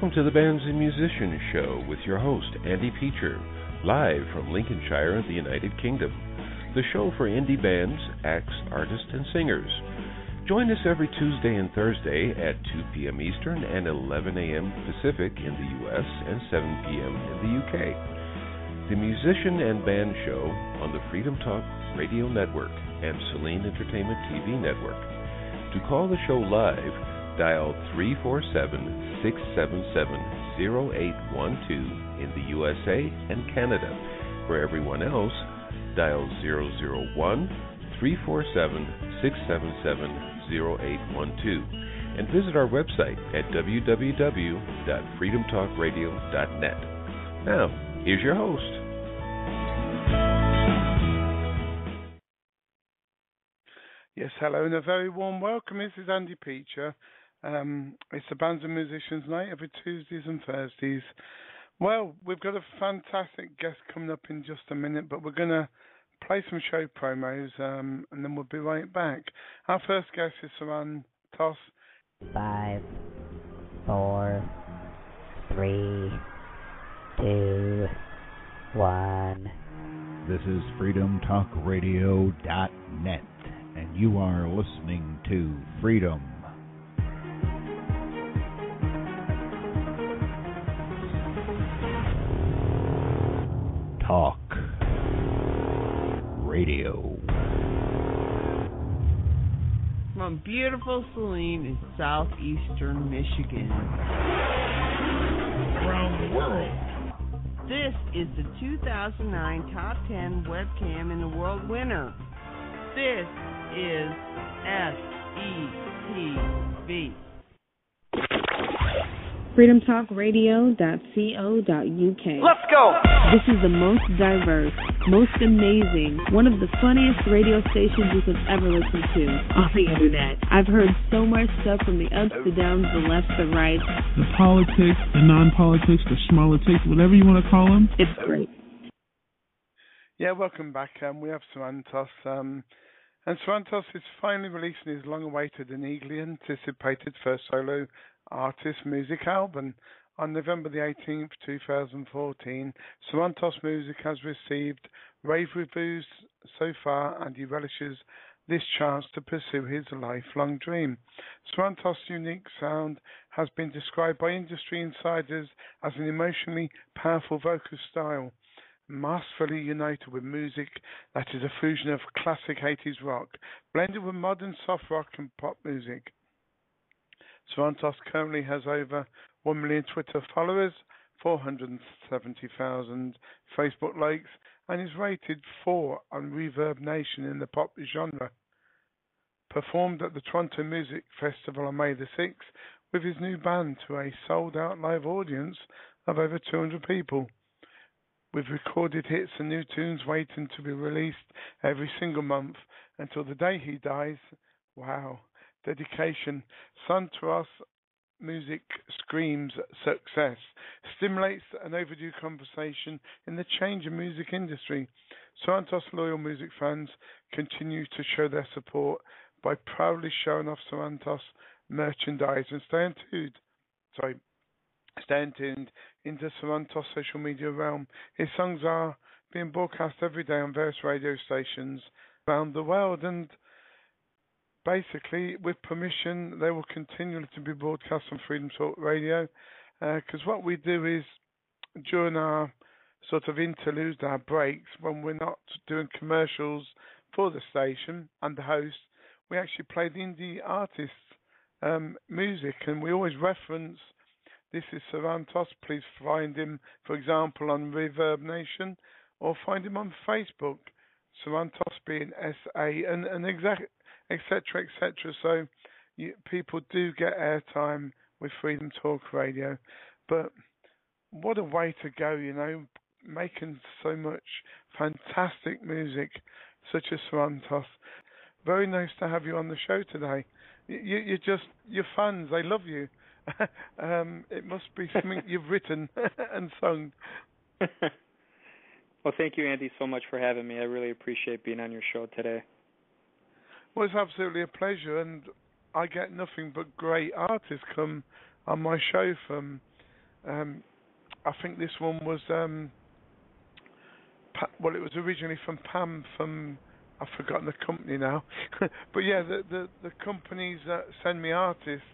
Welcome to the Bands and Musicians Show with your host, Andy Peacher, live from Lincolnshire, the United Kingdom. The show for indie bands, acts, artists, and singers. Join us every Tuesday and Thursday at 2 p.m. Eastern and 11 a.m. Pacific in the U.S. and 7 p.m. in the U.K. The Musician and Band Show on the Freedom Talk Radio Network and Celine Entertainment TV Network. To call the show live, dial 347-677-0812 in the USA and Canada. For everyone else, dial 001-347-677-0812 and visit our website at www.freedomtalkradio.net. Now, here's your host. Yes, hello and a very warm welcome. This is Andy Peacher. It's the Bands and Musicians Night every Tuesdays and Thursdays. Well, we've got a fantastic guest coming up in just a minute, but we're going to play some show promos and then we'll be right back. Our first guest is Sarantos. 5, 4, 3, 2, 1. This is freedomtalkradio.net, and you are listening to Freedom Talk Radio. From beautiful Celine in southeastern Michigan. Around the world. This is the 2009 Top 10 Webcam in the World winner. This is SETV. freedomtalkradio.co.uk. Let's go! This is the most diverse, most amazing, one of the funniest radio stations you could ever listen to on the internet. I've heard so much stuff from the ups, the downs, the lefts, the rights. The politics, the non-politics, the schmolitics, whatever you want to call them. It's great. Yeah, welcome back. We have Sarantos. And Sarantos is finally releasing his long-awaited and eagerly anticipated first solo artist music album. On November the 18th, 2014, Sarantos' music has received rave reviews so far, and he relishes this chance to pursue his lifelong dream. Sarantos' unique sound has been described by industry insiders as an emotionally powerful vocal style, masterfully united with music that is a fusion of classic 80s rock, blended with modern soft rock and pop music. Sarantos currently has over 1 million Twitter followers, 470,000 Facebook likes, and is rated 4 on Reverb Nation in the pop genre. Performed at the Toronto Music Festival on May the 6th with his new band to a sold-out live audience of over 200 people. With recorded hits and new tunes waiting to be released every single month until the day he dies. Wow. Dedication. Sarantos' music screams success, stimulates an overdue conversation in the changing music industry. Sarantos' loyal music fans continue to show their support by proudly showing off Sarantos merchandise and staying tuned into Sarantos' social media realm. His songs are being broadcast every day on various radio stations around the world, and basically, with permission, they will continue to be broadcast on Freedom Talk Radio, because what we do is, during our sort of interludes, our breaks, when we're not doing commercials for the station and the host, we actually play the indie artists' music, and we always reference, this is Sarantos, please find him, for example, on Reverb Nation, or find him on Facebook, Sarantos being S-A, and exactly, etc., etc. So people do get airtime with Freedom Talk Radio. But what a way to go, making so much fantastic music, such as Sarantos. Very nice to have you on the show today. Your fans, they love you. It must be something you've written and sung. Well, thank you, Andy, so much for having me. I really appreciate being on your show today. Well, it's absolutely a pleasure, and I get nothing but great artists come on my show, from I think this one was well, it was originally from Pam from, I've forgotten the company now, but yeah, the companies that send me artists,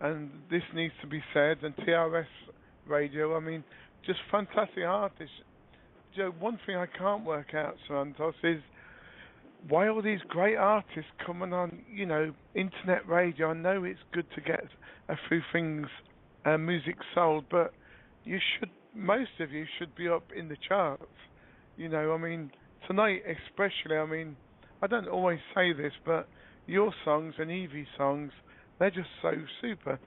and this needs to be said, and TRS Radio, I mean, just fantastic artists. Joe, one thing I can't work out, Sarantos, is why all these great artists coming on, internet radio. I know it's good to get a few things, music sold, but most of you should be up in the charts. I mean, tonight especially, I mean, I don't always say this, but your songs and Evie's songs, they're just so super.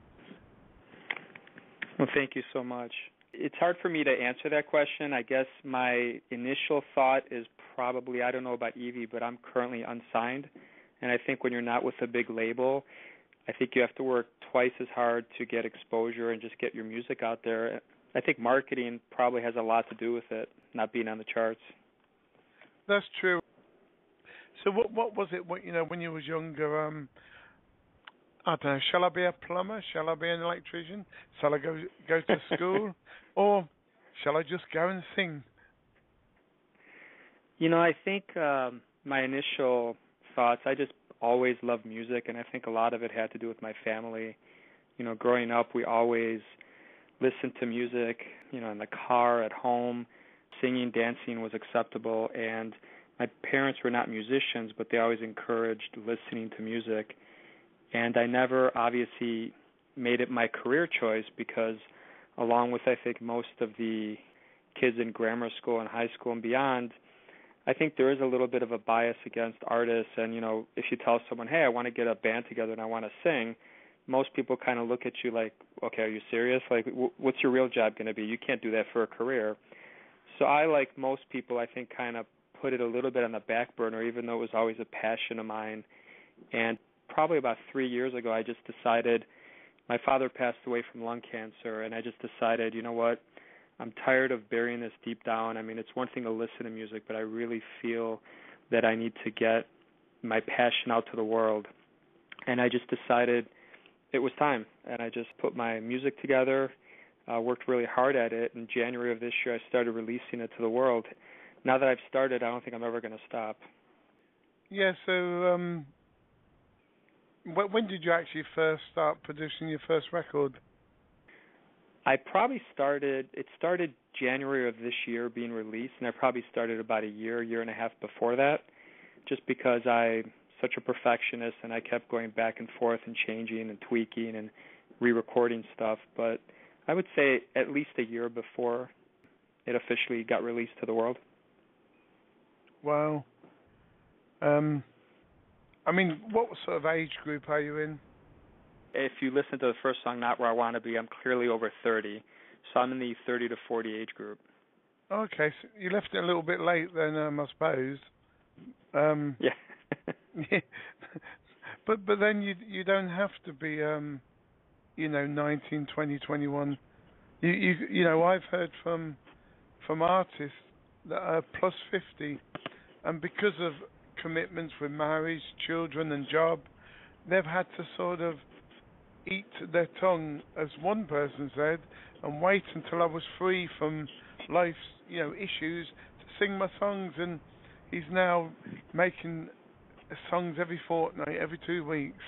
Well, thank you so much. It's hard for me to answer that question. I guess my initial thought is probably, I don't know about Evie, but I'm currently unsigned. And I think when you're not with a big label, I think you have to work twice as hard to get exposure and just get your music out there. I think marketing probably has a lot to do with it, not being on the charts. That's true. So what was it, when you was younger, I don't know, shall I be a plumber? Shall I be an electrician? Shall I go to school? Or shall I just go and sing? I think my initial thoughts, I just always loved music, and I think a lot of it had to do with my family. Growing up, we always listened to music, in the car, at home. Singing, dancing was acceptable, and my parents were not musicians, but they always encouraged listening to music. And I never, obviously, made it my career choice because, along with, I think, most of the kids in grammar school and high school and beyond, I think there is a little bit of a bias against artists. And, if you tell someone, hey, I want to get a band together and I want to sing, most people kind of look at you like, okay, are you serious? Like, what's your real job going to be? You can't do that for a career. So I, like most people, I think kind of put it a little bit on the back burner, even though it was always a passion of mine. And probably about 3 years ago, I just decided, my father passed away from lung cancer, and I just decided, you know what, I'm tired of burying this deep down. I mean, it's one thing to listen to music, but I really feel that I need to get my passion out to the world. And I just decided it was time, and I just put my music together, worked really hard at it. In January of this year, I started releasing it to the world. Now that I've started, I don't think I'm ever going to stop. Yeah, so when did you actually first start producing your first record? It started January of this year being released, and I probably started about a year and a half before that, just because I'm such a perfectionist and I kept going back and forth and changing and tweaking and re-recording stuff. But I would say at least a year before it officially got released to the world. Wow. I mean, what sort of age group are you in? If you listen to the first song, Not Where I Want to Be, I'm clearly over 30. So I'm in the 30 to 40 age group. Okay, so you left it a little bit late then, I suppose. Yeah. Yeah. But then you don't have to be 19, 20, 21. I've heard from artists that are plus 50, and because of commitments with marriage, children and job, they've had to sort of eat their tongue, as one person said, and wait until I was free from life's issues to sing my songs. And he's now making songs every fortnight, every 2 weeks.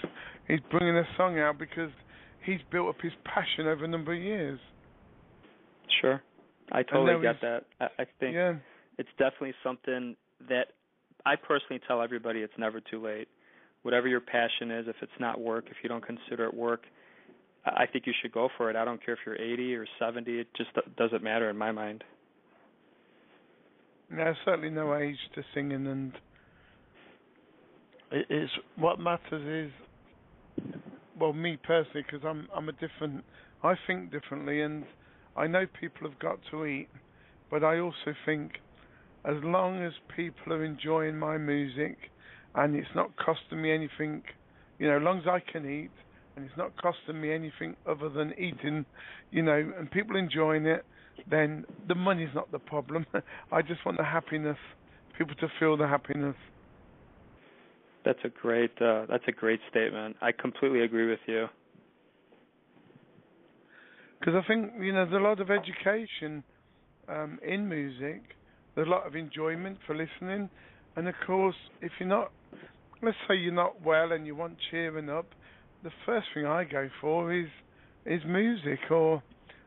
He's bringing a song out because he's built up his passion over a number of years. Sure. I totally get that. I think it's definitely something that I personally tell everybody, it's never too late. Whatever your passion is, if it's not work, if you don't consider it work, I think you should go for it. I don't care if you're 80 or 70. It just doesn't matter in my mind. There's certainly no age to singing, and it's what matters is, well, me personally, because I think differently, and I know people have got to eat, but I also think as long as people are enjoying my music and it's not costing me anything, as long as I can eat and it's not costing me anything other than eating, and people enjoying it, then the money's not the problem. I just want the happiness, people to feel the happiness. That's a great statement. I completely agree with you. Because I think, there's a lot of education in music, there's a lot of enjoyment for listening, and of course, if you're not, let's say you're not well and you want cheering up, the first thing I go for is music, or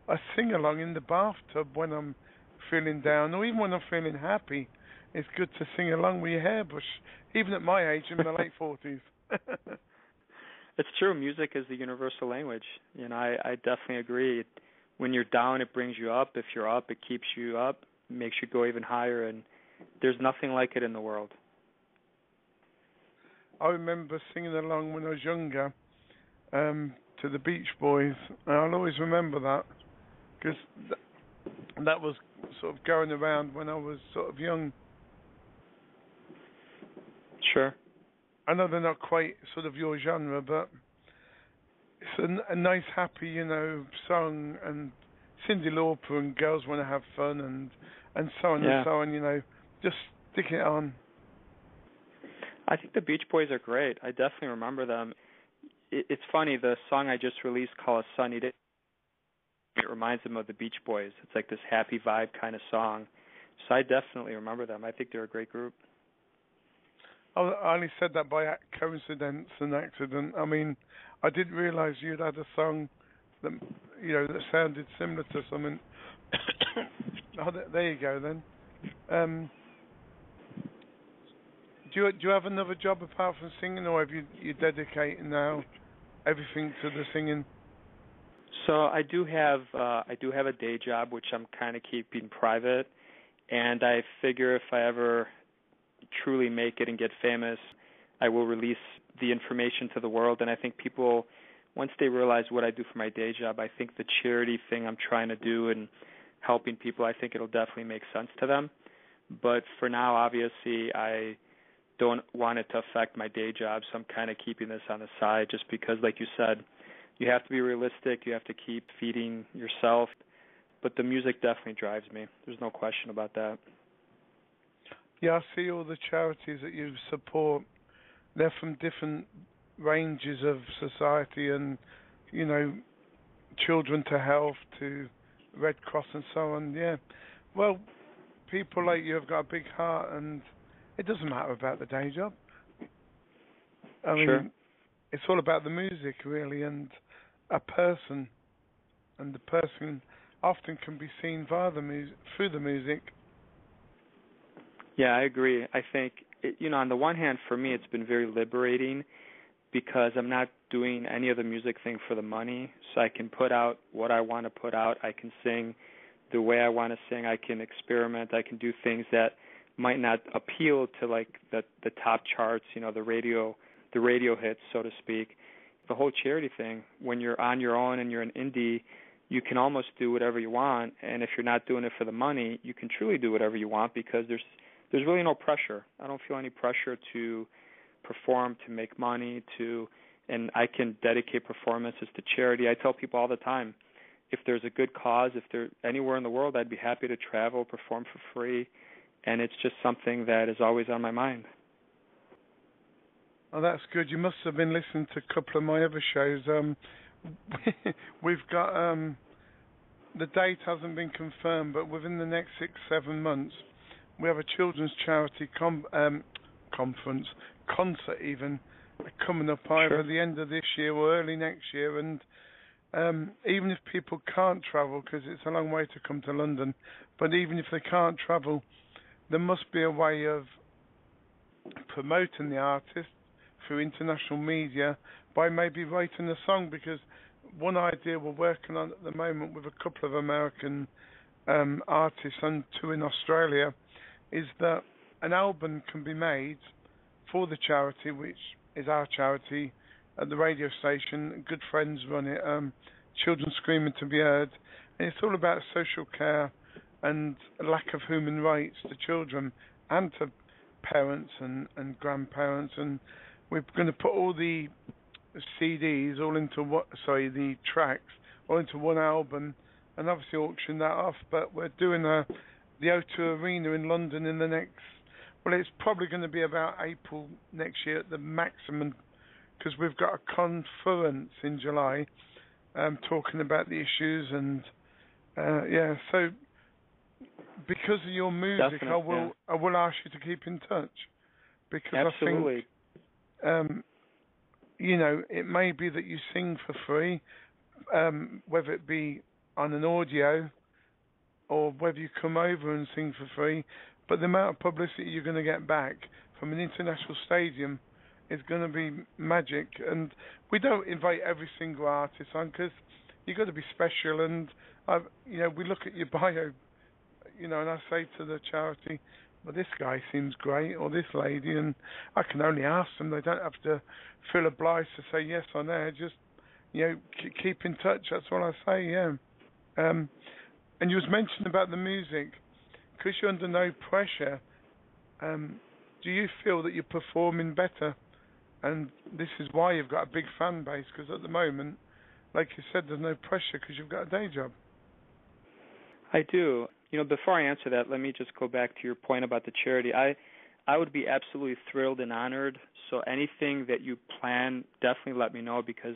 I sing along in the bathtub when I'm feeling down, or even when I'm feeling happy. It's good to sing along with your hairbrush, even at my age, in my late 40s. It's true. Music is the universal language. I definitely agree. When you're down, it brings you up. If you're up, it keeps you up, makes you go even higher, and there's nothing like it in the world. I remember singing along when I was younger to the Beach Boys, and I'll always remember that, because that was sort of going around when I was sort of young. Sure. I know they're not quite sort of your genre, but it's a nice, happy, song, and Cyndi Lauper and Girls Want to Have Fun, and so on and so on, just sticking it on. I think the Beach Boys are great. I definitely remember them. It's funny, the song I just released called A Sunny Day, it reminds them of the Beach Boys. It's like this happy vibe kind of song. So I definitely remember them. I think they're a great group. I only said that by coincidence and accident. I mean, I didn't realise you'd had a song that, that sounded similar to something. There you go then. Do you have another job apart from singing, or have you dedicating now everything to the singing? So I do have a day job which I'm kind of keeping private, and I figure if I ever truly make it and get famous, I will release the information to the world. And I think people, once they realize what I do for my day job, I think the charity thing I'm trying to do and helping people, I think it'll definitely make sense to them. But for now, obviously, I don't want it to affect my day job, so I'm kind of keeping this on the side just because, like you said, you have to be realistic, you have to keep feeding yourself. But the music definitely drives me. There's no question about that. Yeah, I see all the charities that you support. They're from different ranges of society and, Children to Health to Red Cross and so on. Yeah. Well, people like you have got a big heart, and it doesn't matter about the day job. I mean, it's all about the music, really, and a person. And the person often can be seen via through the music. Yeah, I agree. I think, on the one hand, for me, it's been very liberating because I'm not doing any of the music thing for the money, so I can put out what I want to put out. I can sing the way I want to sing. I can experiment. I can do things that might not appeal to like the top charts, the radio hits, so to speak. The whole charity thing, when you're on your own and you're an indie, you can almost do whatever you want, and if you're not doing it for the money, you can truly do whatever you want because there's really no pressure. I don't feel any pressure to perform, to make money, and I can dedicate performances to charity. I tell people all the time, if there's a good cause, if they're anywhere in the world, I'd be happy to travel, perform for free, and it's just something that is always on my mind. Oh, that's good. You must have been listening to a couple of my other shows. We've got, the date hasn't been confirmed, but within the next 6-7 months, we have a children's charity concert even, coming up either the end of this year or early next year. And even if people can't travel, because it's a long way to come to London, but even if they can't travel, there must be a way of promoting the artist through international media by maybe writing a song, because one idea we're working on at the moment with a couple of American artists and 2 in Australia is that an album can be made for the charity, which is our charity at the radio station. Good friends run it, Children Screaming to Be Heard, and it's all about social care and lack of human rights to children and to parents and grandparents. And we're going to put all the CDs the tracks all into one album and obviously auction that off. But we're doing the O2 Arena in London in the next, it's probably going to be about April next year at the maximum, because we've got a conference in July talking about the issues and so because of your music, I will ask you to keep in touch because Absolutely. I think it may be that you sing for free, whether it be on an audio or whether you come over and sing for free, but the amount of publicity you're going to get back from an international stadium is going to be magic. And we don't invite every single artist on because you've got to be special. And we look at your bio, and I say to the charity, well, this guy seems great, or this lady, and I can only ask them. They don't have to feel obliged to say yes on air. Just keep in touch. That's all I say. Yeah. And you was mentioning about the music, because you're under no pressure. Do you feel that you're performing better? And this is why you've got a big fan base, because at the moment, like you said, there's no pressure because you've got a day job. I do. Before I answer that, let me just go back to your point about the charity. I would be absolutely thrilled and honored. So anything that you plan, definitely let me know, because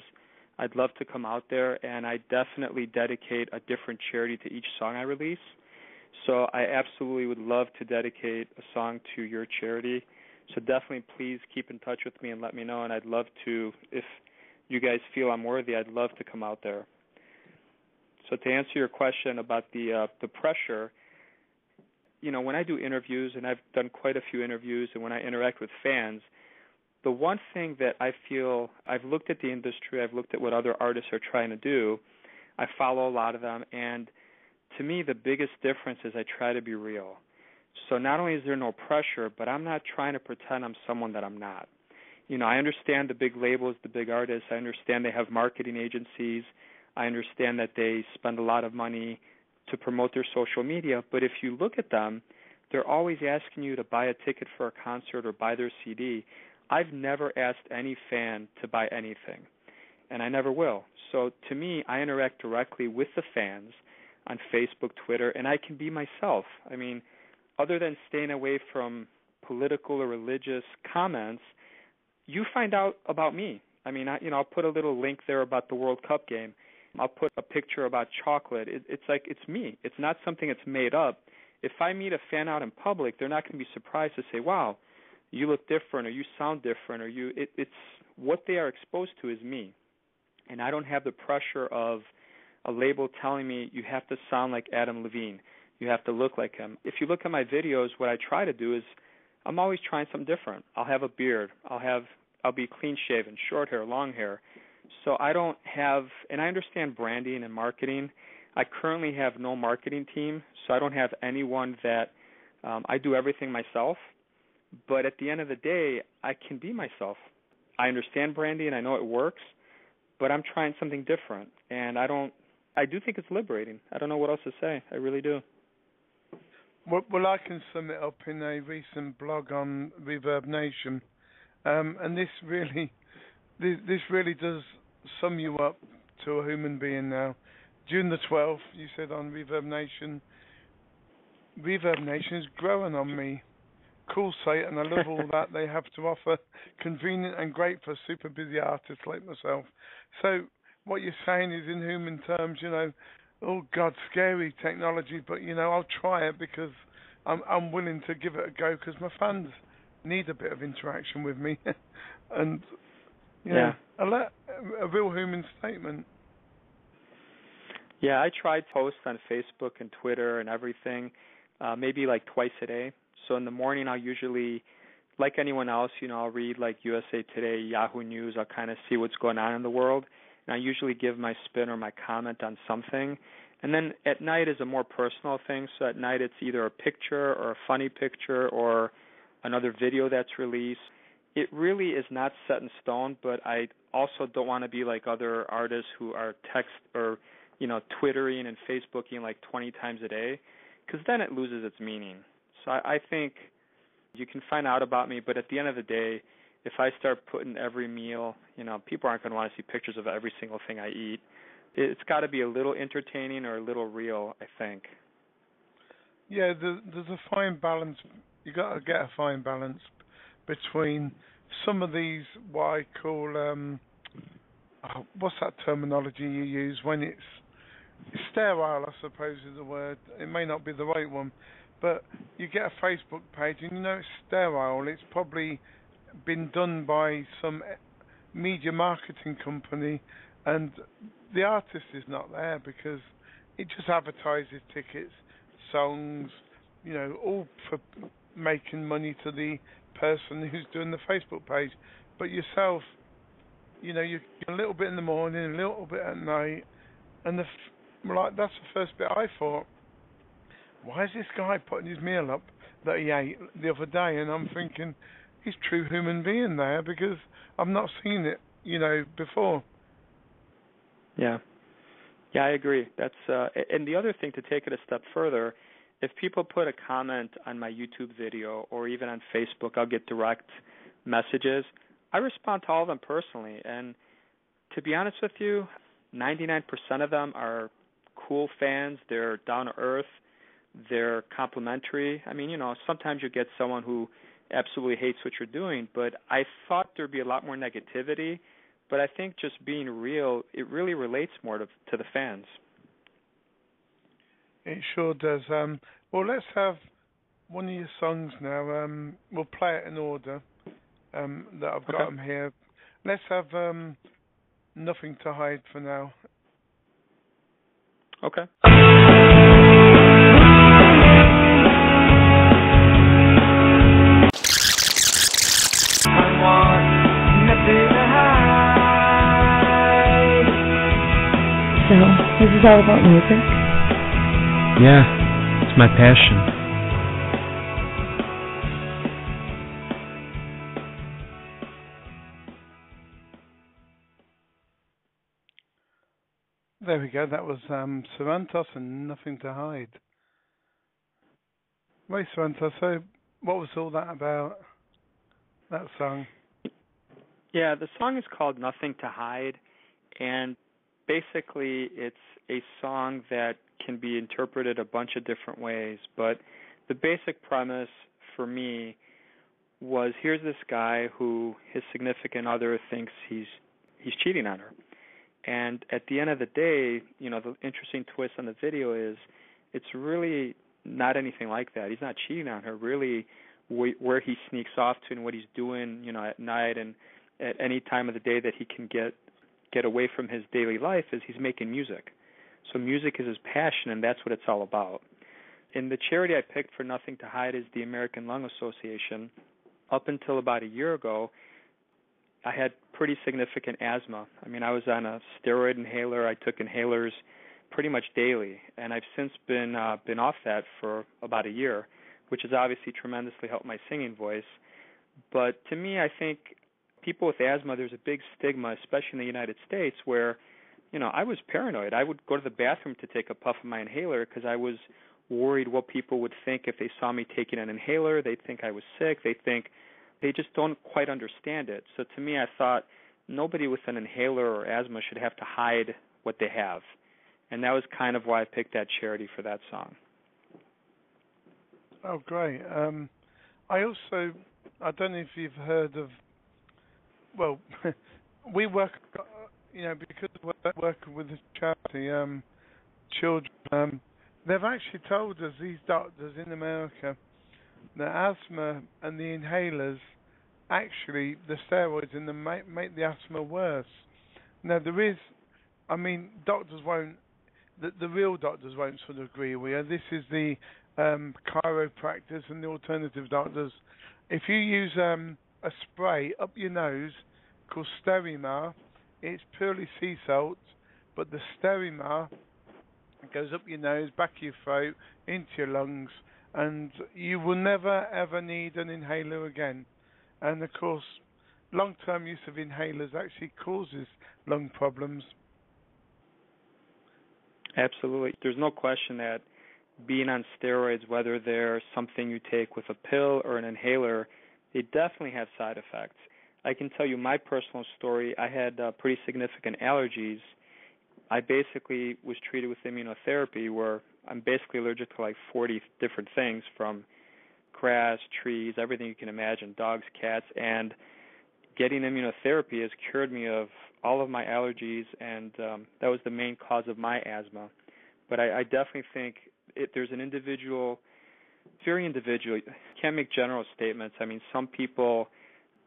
I'd love to come out there, and I definitely dedicate a different charity to each song I release. So I absolutely would love to dedicate a song to your charity. So definitely please keep in touch with me and let me know, and I'd love to, if you guys feel I'm worthy, I'd love to come out there. So to answer your question about the pressure, when I do interviews, and I've done quite a few interviews, and when I interact with fans, the one thing that I feel, I've looked at the industry, I've looked at what other artists are trying to do, I follow a lot of them, and to me the biggest difference is I try to be real. So not only is there no pressure, but I'm not trying to pretend I'm someone that I'm not. I understand the big labels, the big artists, I understand they have marketing agencies, I understand that they spend a lot of money to promote their social media, but if you look at them, they're always asking you to buy a ticket for a concert or buy their CD. I've never asked any fan to buy anything, and I never will. So to me, I interact directly with the fans on Facebook, Twitter, and I can be myself. I mean, other than staying away from political or religious comments, you find out about me. I mean, I'll put a little link there about the World Cup game. I'll put a picture about chocolate. It's like it's me. It's not something that's made up. If I meet a fan out in public, they're not going to be surprised to say, wow, you look different or you sound different or it's what they are exposed to is me. And I don't have the pressure of a label telling me you have to sound like Adam Levine. You have to look like him. If you look at my videos, what I try to do is I'm always trying something different. I'll have a beard. I'll be clean shaven, short hair, long hair. So I don't have, and I understand branding and marketing. I currently have no marketing team, so I don't have anyone that I do everything myself. But at the end of the day, I can be myself. I understand branding. I know it works, but I'm trying something different. And I do think it's liberating. I don't know what else to say. I really do. Well, I can sum it up in a recent blog on Reverb Nation. And this really does sum you up to a human being now. June the 12th, you said on Reverb Nation is growing on me. Cool site, and I love all that they have to offer. Convenient and great for super busy artists like myself. So what you're saying is, in human terms, oh God, scary technology, but I'll try it because I'm willing to give it a go because my fans need a bit of interaction with me, and a real human statement. Yeah, I try to post on Facebook and Twitter and everything, maybe like twice a day. So in the morning, I'll usually, like anyone else, I'll read like USA Today, Yahoo News. I'll kind of see what's going on in the world, and I usually give my spin or my comment on something. And then at night is a more personal thing. So at night, it's either a picture or a funny picture or another video that's released. It really is not set in stone, but I also don't want to be like other artists who are text or, Twittering and Facebooking like 20 times a day, because then it loses its meaning. So I think you can find out about me, but at the end of the day, if I start putting every meal, people aren't going to want to see pictures of every single thing I eat. It's got to be a little entertaining or a little real, I think. Yeah, there's a fine balance. You got to get a fine balance between some of these what I call what's that terminology you use when it's sterile, I suppose is the word. It may not be the right one, but you get a Facebook page and you know it's sterile. It's probably been done by some media marketing company, and the artist is not there because it just advertises tickets, songs, all for making money to the person who's doing the Facebook page. But yourself, you're a little bit in the morning, a little bit at night, and that's the first bit I thought, why is this guy putting his meal up that he ate the other day? And I'm thinking, he's a true human being there because I've not seen it, before. Yeah, I agree. That's and the other thing, to take it a step further, if people put a comment on my YouTube video or even on Facebook, I'll get direct messages. I respond to all of them personally, and to be honest with you, 99% of them are cool fans. They're down to earth. They're complimentary. I mean, sometimes you get someone who absolutely hates what you're doing, but I thought there'd be a lot more negativity. But I think just being real, it really relates more to the fans. It sure does. Well, let's have one of your songs now. We'll play it in order that I've got them here. Let's have Nothing to Hide for now. Okay. So, this is all about music? Yeah, it's my passion. There we go. That was Sarantos and Nothing to Hide. Right, Sarantos, so what was all that about, that song? Yeah, the song is called Nothing to Hide, and basically it's a song that can be interpreted a bunch of different ways, but the basic premise for me was, here's this guy who his significant other thinks he's cheating on her. And at the end of the day, the interesting twist on the video is it's really not anything like that. He's not cheating on her. Really, where he sneaks off to and what he's doing, at night and at any time of the day that he can get away from his daily life is he's making music. So music is his passion, and that's what it's all about. And the charity I picked for Nothing to Hide is the American Lung Association. Up until about a year ago, I had pretty significant asthma. I mean, I was on a steroid inhaler. I took inhalers pretty much daily, and I've since been off that for about a year, which has obviously tremendously helped my singing voice. But to me, I think people with asthma, there's a big stigma, especially in the United States, where, I was paranoid. I would go to the bathroom to take a puff of my inhaler because I was worried what people would think if they saw me taking an inhaler. They'd think I was sick. They just don't quite understand it. So to me, I thought nobody with an inhaler or asthma should have to hide what they have. And that was kind of why I picked that charity for that song. Oh, great. I don't know if you've heard of, well, we work, because we're working with the charity, children, they've actually told us, these doctors in America, that asthma and the inhalers, actually, the steroids in them make the asthma worse. Now, doctors won't, the real doctors won't sort of agree with you. This is the chiropractors and the alternative doctors. If you use a spray up your nose called Sterimar, it's purely sea salt, but the Sterimar goes up your nose, back of your throat, into your lungs, and you will never ever need an inhaler again. And of course, long-term use of inhalers actually causes lung problems. Absolutely. There's no question that being on steroids, whether they're something you take with a pill or an inhaler, they definitely have side effects. I can tell you my personal story. I had pretty significant allergies. I basically was treated with immunotherapy where I'm basically allergic to like 40 different things, from grass, trees, everything you can imagine, dogs, cats, and getting immunotherapy has cured me of all of my allergies, and that was the main cause of my asthma. But I definitely think there's an individual, very individual. You can't make general statements. I mean, some people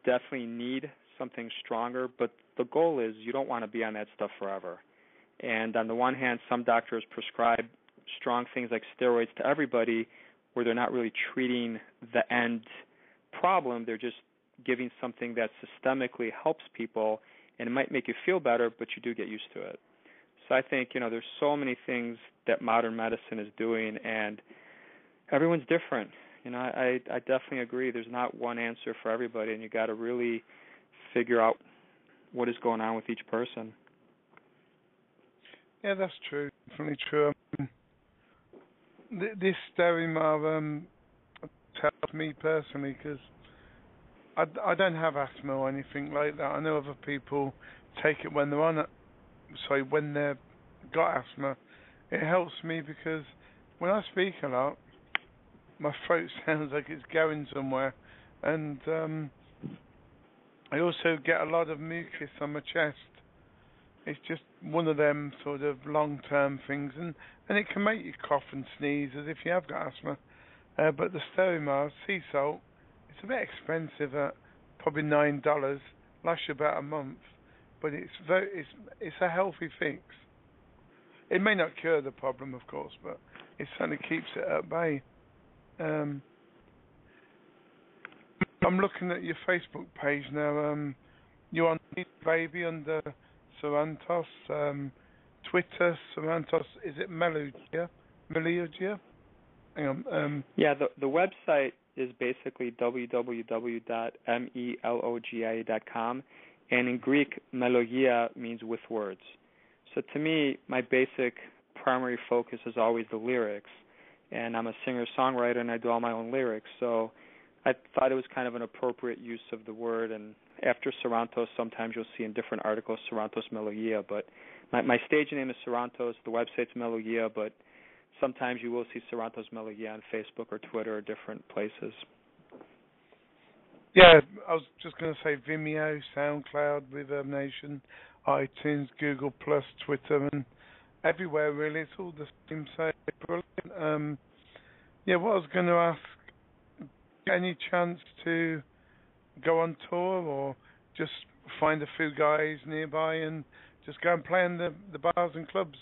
definitely need something stronger, but the goal is you don't want to be on that stuff forever. And on the one hand, some doctors prescribe strong things like steroids to everybody where they're not really treating the end problem. They're just giving something that systemically helps people, and it might make you feel better, but you do get used to it. So I think, there's so many things that modern medicine is doing, and everyone's different. I definitely agree. There's not one answer for everybody, and you got to really figure out what is going on with each person. Yeah, that's true. Definitely true. This Sterimar tells me personally, because I don't have asthma or anything like that. I know other people take it when they're when they've got asthma. It helps me because when I speak a lot, my throat sounds like it's going somewhere, and I also get a lot of mucus on my chest. It's just one of them sort of long-term things, and it can make you cough and sneeze as if you have got asthma. But the Sterimar sea salt, it's a bit expensive at probably $9. Lasts you about a month, but it's a healthy fix. It may not cure the problem, of course, but it certainly keeps it at bay. I'm looking at your Facebook page now. You're on Baby under Sarantos, Twitter Sarantos. Is it Melogia? Melogia? Hang on. Yeah, the website is basically www.melogia.com, and in Greek, Melogia means with words. So to me, my basic primary focus is always the lyrics, and I'm a singer-songwriter, and I do all my own lyrics. So I thought it was kind of an appropriate use of the word, and after Sarantos, sometimes you'll see in different articles Sarantos Melogia, but my stage name is Sarantos, the website's Melogia, but sometimes you will see Sarantos Melogia on Facebook or Twitter or different places. Yeah, I was just going to say Vimeo, SoundCloud, Reverb Nation, iTunes, Google+, Twitter, and everywhere really. It's all the same. So brilliant. What I was going to ask, any chance to go on tour or just find a few guys nearby and just go and play in the bars and clubs?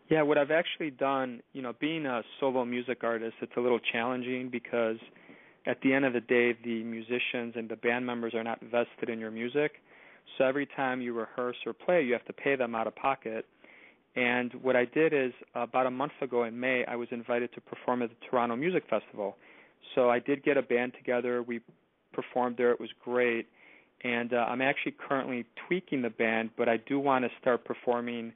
Yeah, what I've actually done, being a solo music artist, it's a little challenging because at the end of the day, the musicians and the band members are not vested in your music. So every time you rehearse or play, you have to pay them out of pocket. And what I did is about a month ago in May, I was invited to perform at the Toronto Music Festival. So I did get a band together. We performed there. It was great. And I'm actually currently tweaking the band, but I do want to start performing,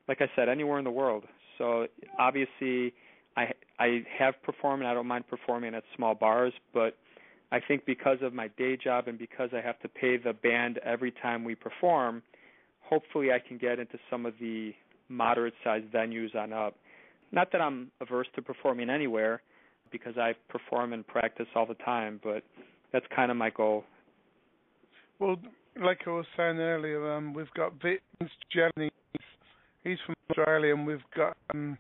like I said, anywhere in the world. So obviously I have performed, and I don't mind performing at small bars, but I think because of my day job and because I have to pay the band every time we perform, hopefully I can get into some of the moderate-sized venues on up. Not that I'm averse to performing anywhere, because I perform and practice all the time, but that's kind of my goal. Well, like I was saying earlier, we've got Vince Jennings. He's from Australia, and we've got I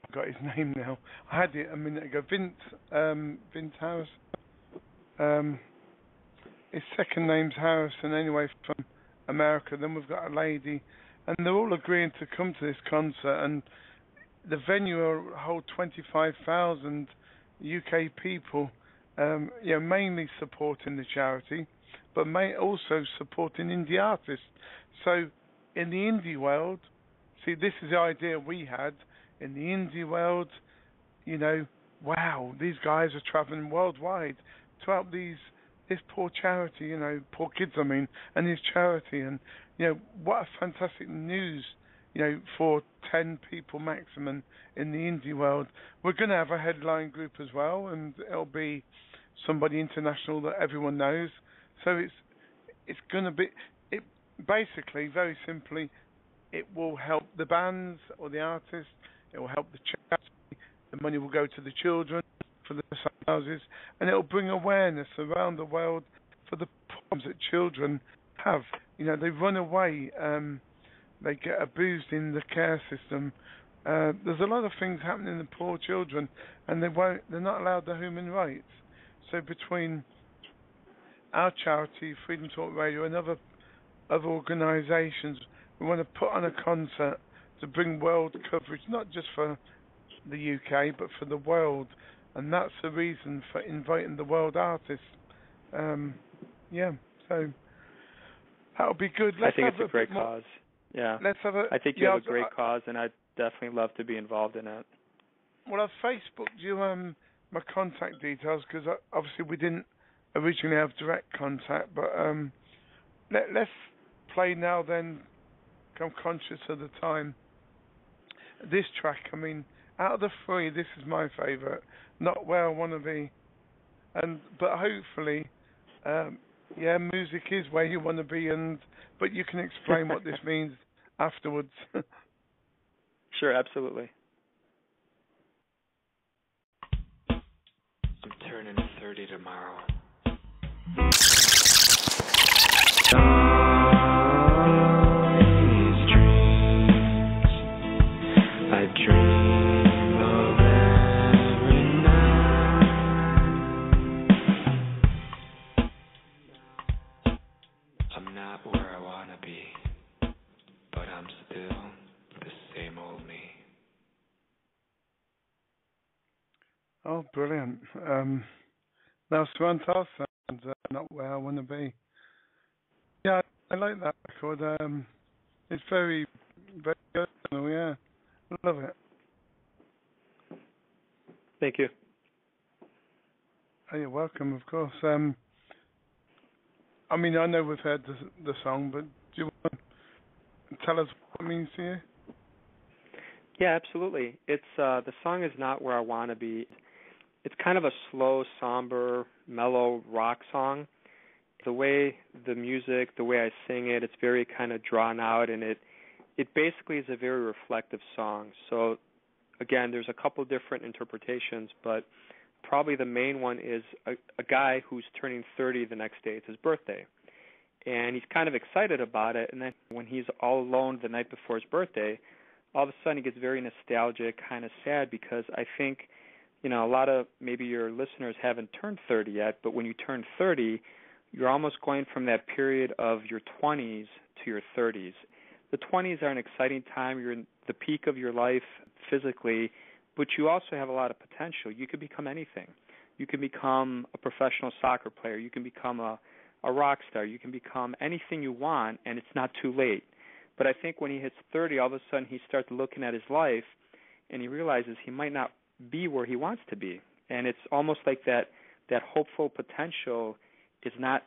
forgot his name now. I had it a minute ago. Vince Harris. His second name's Harrison, anyway, from America. Then we've got a lady, and they're all agreeing to come to this concert, and the venue will hold 25,000 UK people, mainly supporting the charity, but also supporting indie artists. So in the indie world, see, this is the idea we had. In the indie world, wow, these guys are traveling worldwide to help this poor charity, poor kids, and this charity. And, what a fantastic news, for 10 people maximum in the indie world. We're going to have a headline group as well, and it'll be somebody international that everyone knows. So it's going to be, basically, very simply, it will help the bands or the artists. It will help the charity. The money will go to the children for the houses, and it will bring awareness around the world for the problems that children have. They run away. They get abused in the care system. There's a lot of things happening to poor children, and they're not allowed the human rights. So between our charity, Freedom Talk Radio, and other organisations, we want to put on a concert to bring world coverage, not just for the UK, but for the world. And that's the reason for inviting the world artists. So that'll be good. I think it's a great cause. Yeah. I think you have a great cause, and I'd definitely love to be involved in it. Well, I've Facebooked you my contact details, because obviously we didn't originally have direct contact, but let's play now then. I'm conscious of the time. This track, out of the three, this is my favourite. Not Where I Want to Be. But hopefully, music is where you want to be, but you can explain what this means afterwards. Sure, absolutely. I'm turning 30 tomorrow. Oh, brilliant. Now, Sarantos and Not Where I Want to Be. Yeah, I like that record. It's very, very personal, yeah. I love it. Thank you. Oh, you're welcome, of course. I know we've heard the song, but do you want to tell us what it means to you? Yeah, absolutely. It's the song is Not Where I Want to Be. It's kind of a slow, somber, mellow rock song. The way the music, the way I sing it, it's very kind of drawn out, and it basically is a very reflective song. So, again, there's a couple different interpretations, but probably the main one is a guy who's turning 30 the next day. It's his birthday. And he's kind of excited about it, and then when he's all alone the night before his birthday, all of a sudden he gets very nostalgic, kind of sad, because I think, a lot of maybe your listeners haven't turned 30 yet, but when you turn 30, you're almost going from that period of your 20s to your 30s. The 20s are an exciting time. You're in the peak of your life physically, but you also have a lot of potential. You could become anything. You can become a professional soccer player. You can become a rock star. You can become anything you want, and it's not too late. But I think when he hits 30, all of a sudden he starts looking at his life, and he realizes he might not be where he wants to be. And it's almost like that hopeful potential is not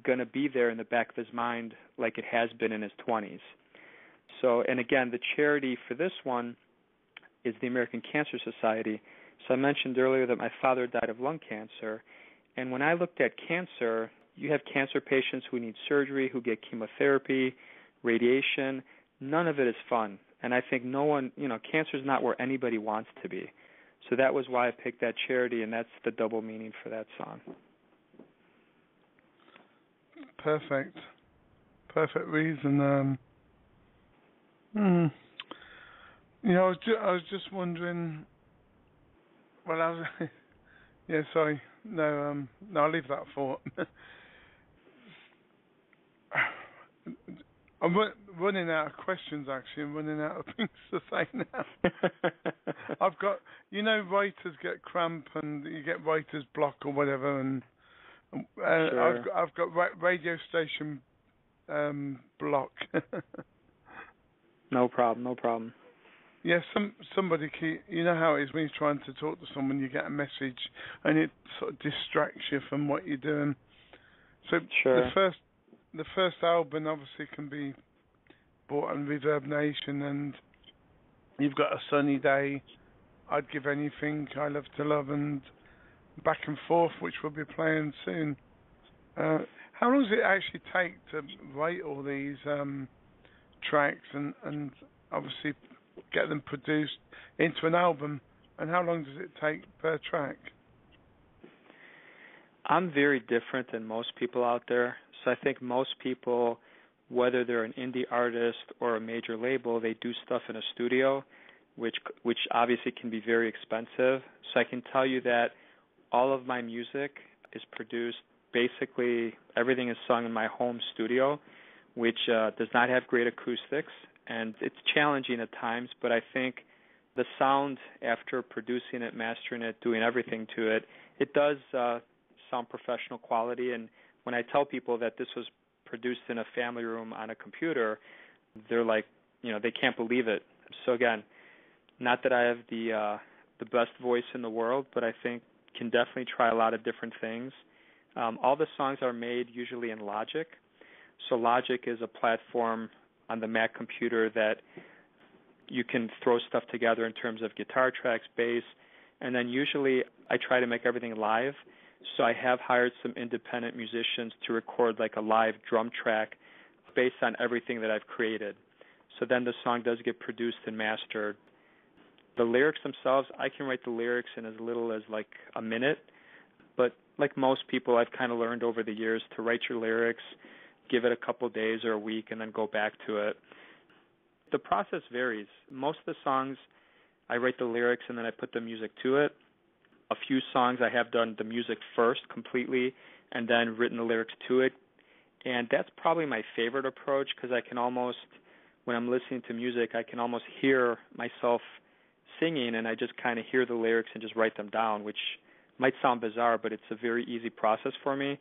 going to be there in the back of his mind like it has been in his 20s. So, and again, the charity for this one is the American Cancer Society. So I mentioned earlier that my father died of lung cancer. And when I looked at cancer, you have cancer patients who need surgery, who get chemotherapy, radiation. None of it is fun. And I think no one, cancer is not where anybody wants to be. So that was why I picked that charity, and that's the double meaning for that song. Perfect reason. I was just wondering. Well, yeah. Sorry. No. I'll leave that thought. I'm running out of questions. Actually, I'm running out of things to say now. I've got, writers get cramp and you get writer's block or whatever, and sure. I've got radio station block. No problem. Yeah, somebody you know how it is when you're trying to talk to someone, you get a message and it sort of distracts you from what you're doing. So sure. The first album obviously can be bought on Reverb Nation, and you've got A Sunny Day, I'd Give Anything, I Love to Love, and Back and Forth, which we'll be playing soon. How long does it actually take to write all these tracks and obviously get them produced into an album, and how long does it take per track? I'm very different than most people out there. So I think most people, whether they're an indie artist or a major label, they do stuff in a studio, which obviously can be very expensive. So I can tell you that all of my music is produced, basically everything is sung in my home studio, which does not have great acoustics, and it's challenging at times, but I think the sound, after producing it, mastering it, doing everything to it, it does sound professional quality. And when I tell people that this was produced in a family room on a computer, they're like, they can't believe it. So again, not that I have the best voice in the world, but I think can definitely try a lot of different things. All the songs are made usually in Logic. So Logic is a platform on the Mac computer that you can throw stuff together in terms of guitar tracks, bass, and then usually I try to make everything live. So I have hired some independent musicians to record like a live drum track based on everything that I've created. So then the song does get produced and mastered. The lyrics themselves, I can write the lyrics in as little as like a minute, but like most people, I've kind of learned over the years to write your lyrics, give it a couple of days or a week, and then go back to it. The process varies. Most of the songs, I write the lyrics and then I put the music to it. A few songs I have done the music first completely and then written the lyrics to it. And that's probably my favorite approach because I can almost, when I'm listening to music, I can almost hear myself singing and I just kind of hear the lyrics and just write them down, which might sound bizarre, but it's a very easy process for me.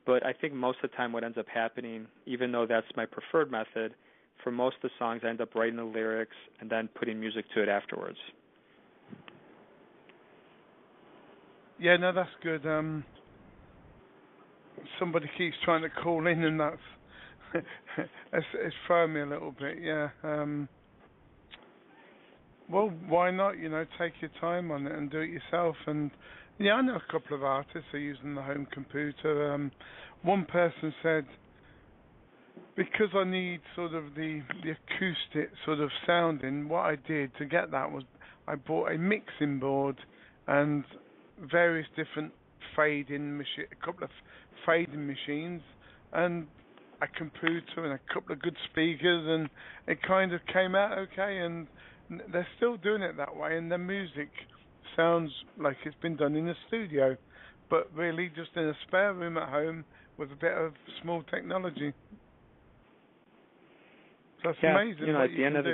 But I think most of the time what ends up happening, even though that's my preferred method, for most of the songs I end up writing the lyrics and then putting music to it afterwards. Yeah, no, that's good. Somebody keeps trying to call in, and that's it's throwing me a little bit. Yeah. Well, why not? Take your time on it and do it yourself. And yeah, I know a couple of artists are using the home computer. One person said, because I need sort of the acoustic sort of sounding, what I did to get that was I bought a mixing board and various different a couple of fading machines, and a computer and a couple of good speakers, and it kind of came out okay. And they're still doing it that way, and their music sounds like it's been done in a studio, but really just in a spare room at home with a bit of small technology. So that's amazing. At the end of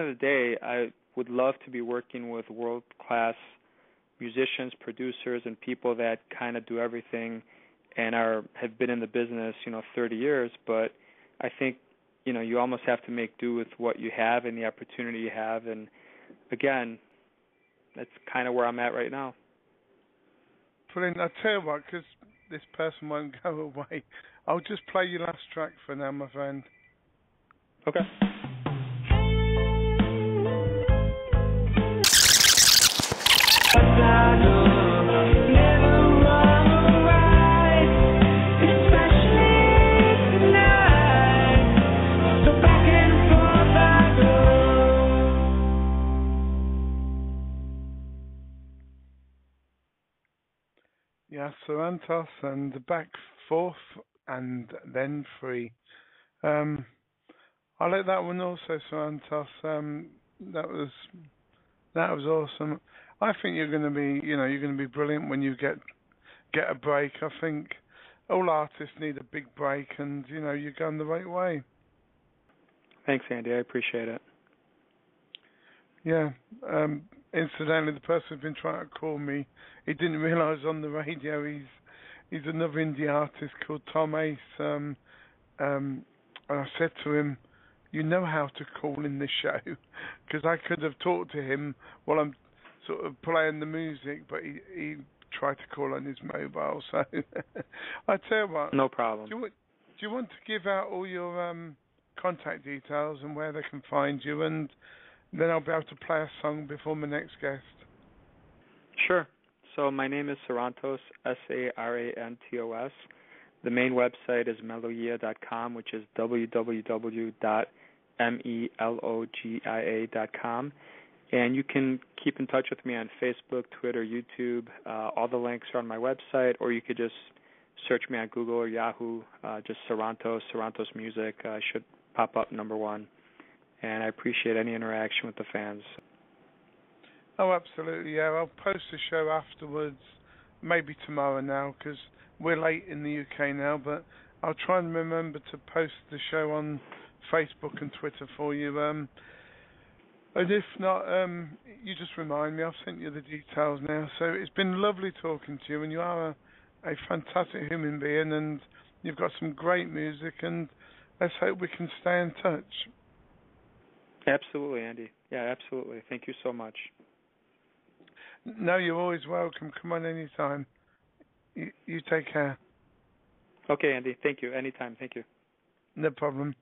the day, I would love to be working with world-class musicians, producers, and people that kind of do everything and have been in the business, 30 years. But I think, you almost have to make do with what you have and the opportunity you have. And again, that's kind of where I'm at right now. Brilliant. I'll tell you what, because this person won't go away, I'll just play your last track for now, my friend. Okay. Yeah, Sarantos and back forth and then free. I like that one also, Sarantos. That was awesome. I think you're going to be brilliant when you get a break. I think all artists need a big break, and you're going the right way. Thanks, Andy. I appreciate it. Yeah. Incidentally, the person who's been trying to call me, he didn't realise on the radio he's another indie artist called Tom Ace. And I said to him, you know how to call in the show, because I could have talked to him while I'm sort of playing the music, but he tried to call on his mobile. So I tell you what, no problem. Do you want to give out all your contact details and where they can find you, and then I'll be able to play a song before my next guest? Sure. So my name is Sarantos, Sarantos. The main website is Melogia.com, which is www.melogia.com. And you can keep in touch with me on Facebook, Twitter, YouTube. All the links are on my website, or you could just search me on Google or Yahoo, just Sarantos Music, should pop up #1. And I appreciate any interaction with the fans. Oh, absolutely, yeah. I'll post the show afterwards, maybe tomorrow now, because we're late in the UK now, but I'll try and remember to post the show on Facebook and Twitter for you. And if not, you just remind me. I've sent you the details now. So it's been lovely talking to you, and you are a fantastic human being, and you've got some great music, and let's hope we can stay in touch. Absolutely, Andy. Yeah, absolutely. Thank you so much. No, you're always welcome. Come on anytime. You take care. Okay, Andy. Thank you. Anytime. Thank you. No problem.